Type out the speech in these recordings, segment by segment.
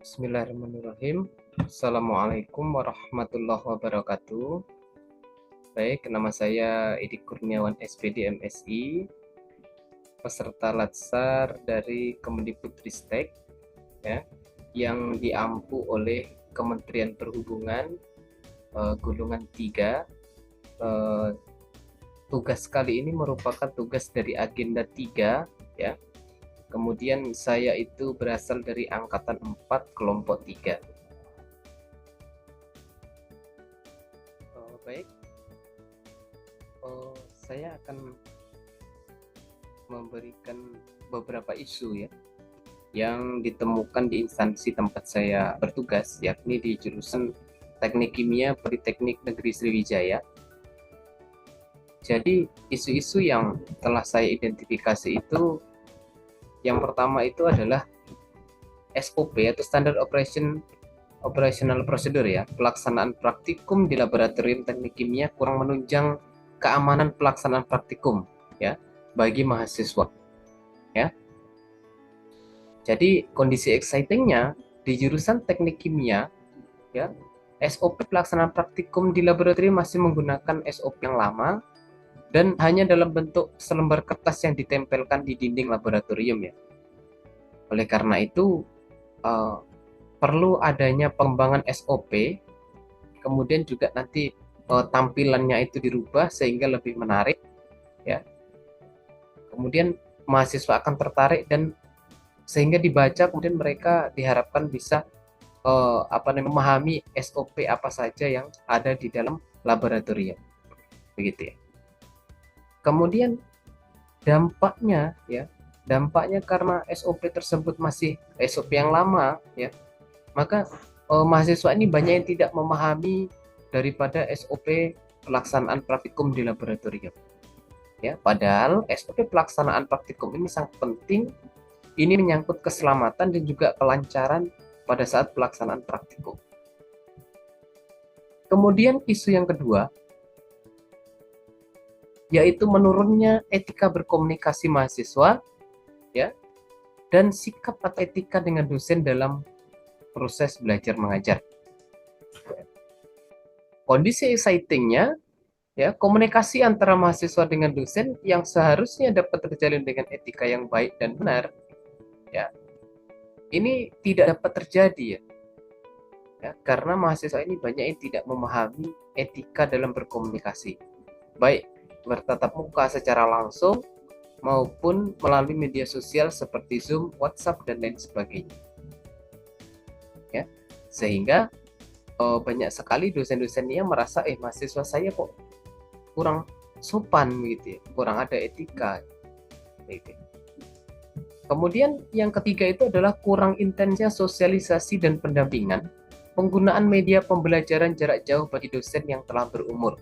Bismillahirrahmanirrahim. Assalamualaikum warahmatullahi wabarakatuh. Baik, nama saya Edi Kurniawan SPD MSI, peserta Latsar dari Kemendikbudristek, ya, yang diampu oleh Kementerian Perhubungan, golongan 3. Tugas kali ini merupakan tugas dari agenda 3, ya. Kemudian saya itu berasal dari angkatan 4 kelompok 3. Baik, saya akan memberikan beberapa isu ya yang ditemukan di instansi tempat saya bertugas, yakni di jurusan Teknik Kimia Politeknik Negeri Sriwijaya. Jadi isu-isu yang telah saya identifikasi itu, yang pertama itu adalah SOP atau Standard Operational Procedure, ya, pelaksanaan praktikum di laboratorium teknik kimia kurang menunjang keamanan pelaksanaan praktikum, ya, bagi mahasiswa, ya. Jadi kondisi excitingnya di jurusan teknik kimia, ya, SOP pelaksanaan praktikum di laboratorium masih menggunakan SOP yang lama dan hanya dalam bentuk selembar kertas yang ditempelkan di dinding laboratorium, ya. Oleh karena itu perlu adanya pengembangan SOP, kemudian juga nanti tampilannya itu dirubah sehingga lebih menarik, ya. Kemudian mahasiswa akan tertarik dan sehingga dibaca, kemudian mereka diharapkan bisa memahami SOP apa saja yang ada di dalam laboratorium, begitu ya. Kemudian dampaknya, ya, dampaknya karena SOP tersebut masih SOP yang lama, ya, maka mahasiswa ini banyak yang tidak memahami daripada SOP pelaksanaan praktikum di laboratorium, ya. Padahal SOP pelaksanaan praktikum ini sangat penting. Ini menyangkut keselamatan dan juga kelancaran pada saat pelaksanaan praktikum. Kemudian isu yang kedua, yaitu menurunnya etika berkomunikasi mahasiswa, ya, dan sikap atau etika dengan dosen dalam proses belajar mengajar. Kondisi excitingnya, ya, komunikasi antara mahasiswa dengan dosen yang seharusnya dapat terjalin dengan etika yang baik dan benar, ya, ini tidak dapat terjadi, ya, karena mahasiswa ini banyak yang tidak memahami etika dalam berkomunikasi, baik bertatap muka secara langsung maupun melalui media sosial seperti Zoom, WhatsApp, dan lain sebagainya, ya. Sehingga banyak sekali dosen-dosen yang merasa mahasiswa saya kok kurang sopan, gitu ya, kurang ada etika, gitu. Kemudian yang ketiga itu adalah kurang intensnya sosialisasi dan pendampingan penggunaan media pembelajaran jarak jauh bagi dosen yang telah berumur.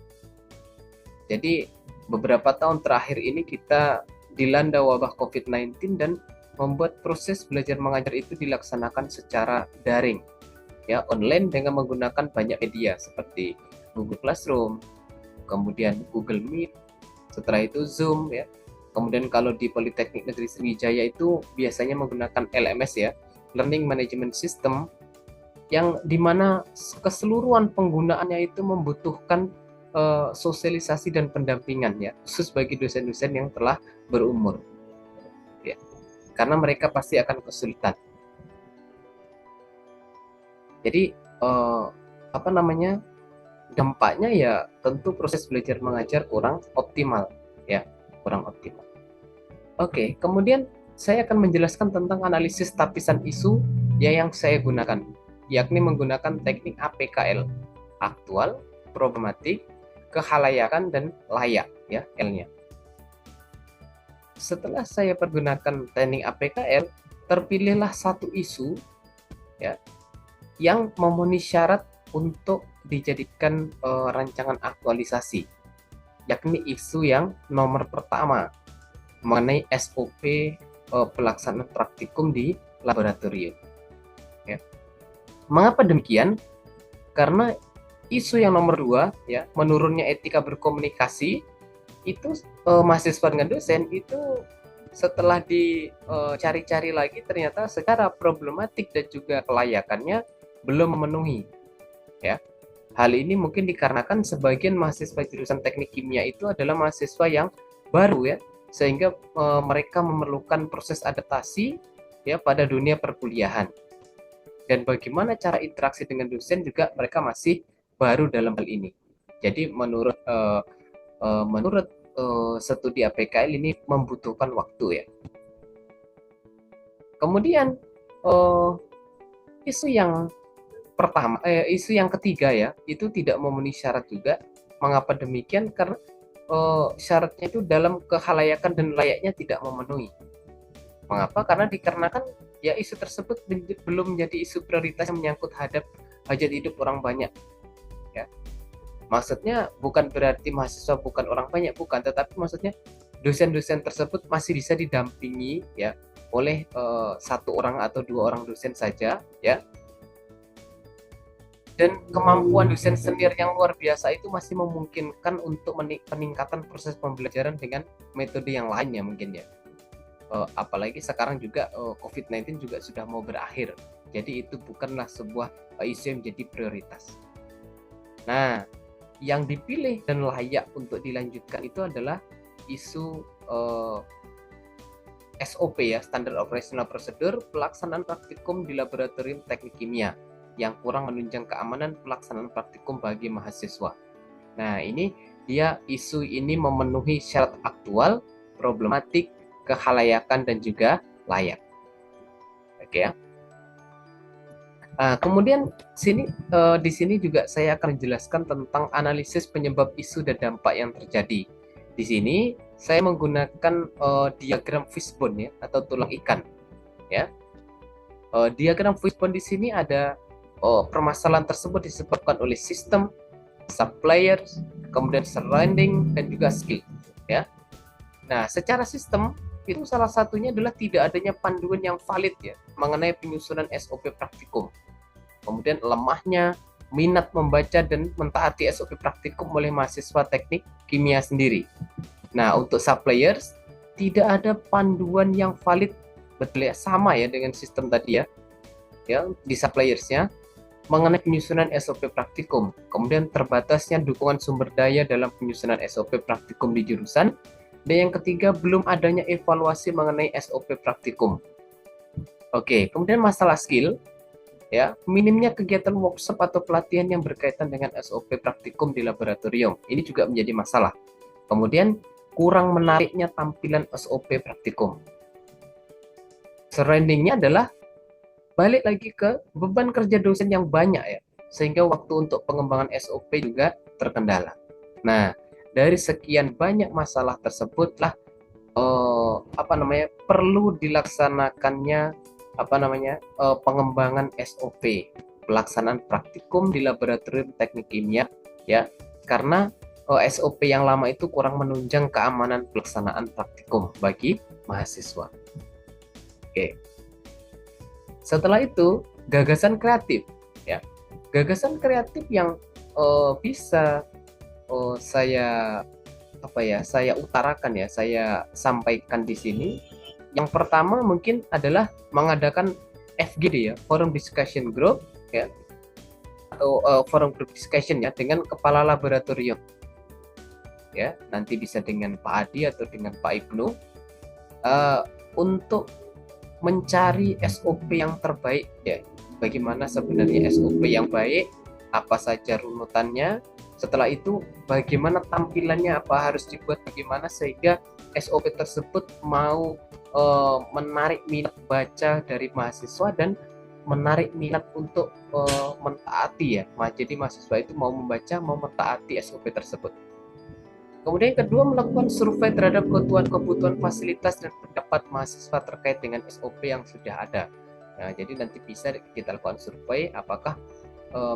Jadi beberapa tahun terakhir ini kita dilanda wabah COVID-19 dan membuat proses belajar mengajar itu dilaksanakan secara daring, ya, online dengan menggunakan banyak media seperti Google Classroom, kemudian Google Meet, setelah itu Zoom, ya. Kemudian kalau di Politeknik Negeri Sriwijaya itu biasanya menggunakan LMS, ya, Learning Management System, yang dimana keseluruhan penggunaannya itu membutuhkan sosialisasi dan pendampingan, ya, khusus bagi dosen-dosen yang telah berumur, ya, karena mereka pasti akan kesulitan. Jadi dampaknya, ya, tentu proses belajar mengajar kurang optimal, ya, kurang optimal. Oke, kemudian saya akan menjelaskan tentang analisis tapisan isu yang saya gunakan, yakni menggunakan teknik APKL, aktual, problematik, kehalayakan, dan layak, ya, L-nya. Setelah saya pergunakan teknik APKL, terpilihlah satu isu, ya, yang memenuhi syarat untuk dijadikan rancangan aktualisasi, yakni isu yang nomor pertama mengenai SOP pelaksanaan praktikum di laboratorium, ya. Mengapa demikian? Karena isu yang nomor 2, ya, menurunnya etika berkomunikasi, itu mahasiswa dengan dosen itu setelah dicari-cari lagi ternyata secara problematik dan juga kelayakannya belum memenuhi, ya. Hal ini mungkin dikarenakan sebagian mahasiswa jurusan teknik kimia itu adalah mahasiswa yang baru, ya, sehingga mereka memerlukan proses adaptasi, ya, pada dunia perkuliahan. Dan bagaimana cara interaksi dengan dosen juga mereka masih baru dalam hal ini. Jadi menurut studi APKL ini membutuhkan waktu, ya. Kemudian isu yang isu yang ketiga, ya, itu tidak memenuhi syarat juga. Mengapa demikian? Karena syaratnya itu dalam kehalayakan dan layaknya tidak memenuhi. Mengapa? Karena dikarenakan ya isu tersebut belum menjadi isu prioritas yang menyangkut hajat hidup orang banyak, ya. Maksudnya bukan berarti mahasiswa bukan orang banyak, bukan, tetapi maksudnya dosen-dosen tersebut masih bisa didampingi, ya, oleh satu orang atau dua orang dosen saja, ya. Dan kemampuan dosen senior yang luar biasa itu masih memungkinkan untuk peningkatan proses pembelajaran dengan metode yang lainnya mungkin, ya. Apalagi sekarang juga COVID-19 juga sudah mau berakhir, jadi itu bukanlah sebuah isu yang menjadi prioritas. Nah, yang dipilih dan layak untuk dilanjutkan itu adalah isu SOP, ya, Standard Operational Procedure, pelaksanaan praktikum di laboratorium teknik kimia yang kurang menunjang keamanan pelaksanaan praktikum bagi mahasiswa. Nah, ini dia isu ini memenuhi syarat aktual, problematik, kehalayakan dan juga layak. Oke, ya. Kemudian di sini juga saya akan menjelaskan tentang analisis penyebab isu dan dampak yang terjadi. Di sini saya menggunakan diagram fishbone, ya, atau tulang ikan, ya. Diagram fishbone di sini ada permasalahan tersebut disebabkan oleh sistem, suppliers, kemudian surrounding dan juga skill, ya. Nah, secara sistem itu salah satunya adalah tidak adanya panduan yang valid, ya, mengenai penyusunan SOP praktikum. Kemudian lemahnya minat membaca dan mentaati SOP praktikum oleh mahasiswa teknik kimia sendiri. Nah, untuk suppliers tidak ada panduan yang valid, betul, ya, sama, ya, dengan sistem tadi, ya di suppliersnya mengenai penyusunan SOP praktikum. Kemudian terbatasnya dukungan sumber daya dalam penyusunan SOP praktikum di jurusan. Dan yang ketiga, belum adanya evaluasi mengenai SOP praktikum. Oke, kemudian masalah skill, ya, minimnya kegiatan workshop atau pelatihan yang berkaitan dengan SOP praktikum di laboratorium. Ini juga menjadi masalah. Kemudian kurang menariknya tampilan SOP praktikum. Surroundingnya adalah balik lagi ke beban kerja dosen yang banyak, ya, sehingga waktu untuk pengembangan SOP juga terkendala. Nah, dari sekian banyak masalah tersebutlah perlu dilaksanakannya pengembangan SOP, pelaksanaan praktikum di laboratorium teknik kimia, ya, karena SOP yang lama itu kurang menunjang keamanan pelaksanaan praktikum bagi mahasiswa. Oke. Setelah itu, gagasan kreatif, ya. Gagasan kreatif yang bisa saya utarakan, ya, saya sampaikan di sini. Yang pertama mungkin adalah mengadakan FGD, ya, Forum Discussion Group, ya, atau Forum Group Discussion, ya, dengan kepala laboratorium, ya, nanti bisa dengan Pak Adi atau dengan Pak Ibnu, untuk mencari SOP yang terbaik, ya. Bagaimana sebenarnya SOP yang baik, apa saja runutannya, setelah itu bagaimana tampilannya, apa harus dibuat bagaimana sehingga SOP tersebut mau menarik minat baca dari mahasiswa dan menarik minat untuk mentaati, ya. Jadi mahasiswa itu mau membaca, mau mentaati SOP tersebut. Kemudian yang kedua, melakukan survei terhadap kebutuhan fasilitas dan pendapat mahasiswa terkait dengan SOP yang sudah ada. Nah, jadi nanti bisa kita lakukan survei apakah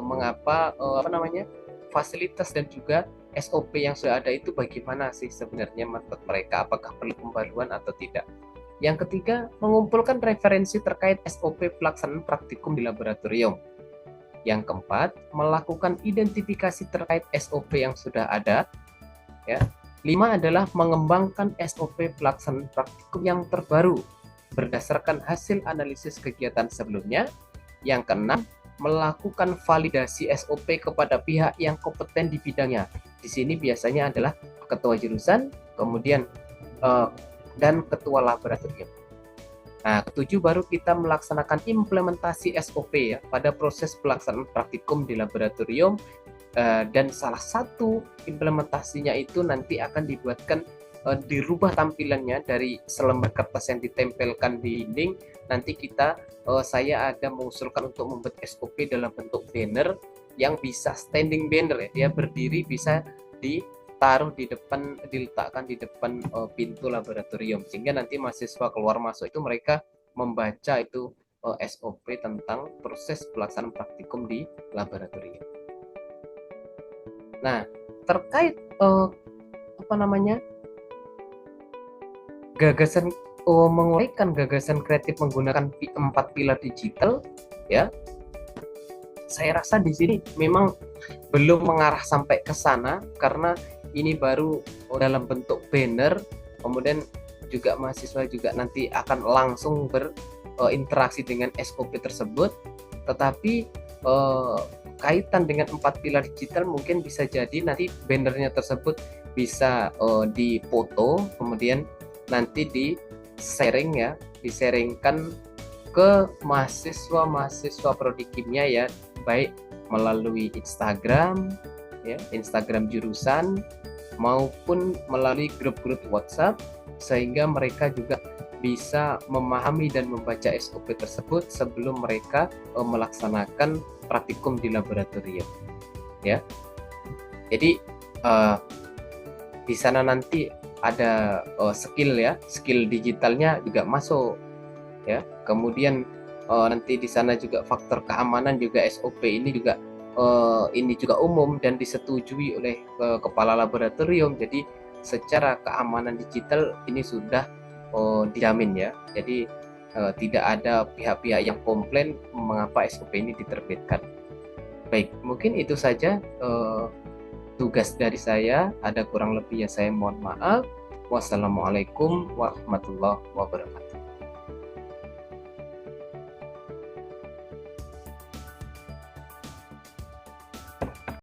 mengapa fasilitas dan juga SOP yang sudah ada itu bagaimana sih sebenarnya menurut mereka, apakah perlu pembaruan atau tidak. Yang ketiga, mengumpulkan referensi terkait SOP pelaksanaan praktikum di laboratorium. Yang keempat, melakukan identifikasi terkait SOP yang sudah ada, ya. 5 adalah mengembangkan SOP pelaksanaan praktikum yang terbaru berdasarkan hasil analisis kegiatan sebelumnya. Yang keenam, melakukan validasi SOP kepada pihak yang kompeten di bidangnya. Di sini biasanya adalah ketua jurusan, kemudian dan ketua laboratorium. Nah, ketujuh, baru kita melaksanakan implementasi SOP ya pada proses pelaksanaan praktikum di laboratorium, dan salah satu implementasinya itu nanti akan dibuatkan dirubah tampilannya dari selembar kertas yang ditempelkan di dinding. Nanti saya ada mengusulkan untuk membuat SOP dalam bentuk banner yang bisa standing banner ya, dia berdiri, bisa ditaruh di depan, diletakkan di depan pintu laboratorium, sehingga nanti mahasiswa keluar masuk itu mereka membaca itu SOP tentang proses pelaksanaan praktikum di laboratorium. Nah, terkait gagasan menguraikan gagasan kreatif menggunakan 4 pilar digital ya, saya rasa di sini memang belum mengarah sampai ke sana karena ini baru dalam bentuk banner, kemudian juga mahasiswa juga nanti akan langsung berinteraksi dengan SOP tersebut. Tetapi kaitan dengan 4 pilar digital mungkin bisa jadi nanti bannernya tersebut bisa dipoto, kemudian nanti di-sharing ya, disaringkan ke mahasiswa prodi kimia ya, baik melalui Instagram ya, Instagram jurusan, maupun melalui grup-grup WhatsApp, sehingga mereka juga bisa memahami dan membaca SOP tersebut sebelum mereka melaksanakan praktikum di laboratorium ya. Jadi di sana nanti ada skill ya, skill digitalnya juga masuk ya. Kemudian nanti di sana juga faktor keamanan juga, SOP ini juga umum dan disetujui oleh kepala laboratorium. Jadi secara keamanan digital ini sudah dijamin ya. Jadi tidak ada pihak-pihak yang komplain mengapa SOP ini diterbitkan. Baik, mungkin itu saja tugas dari saya. Ada kurang lebihnya saya mohon maaf. Wassalamualaikum warahmatullahi wabarakatuh.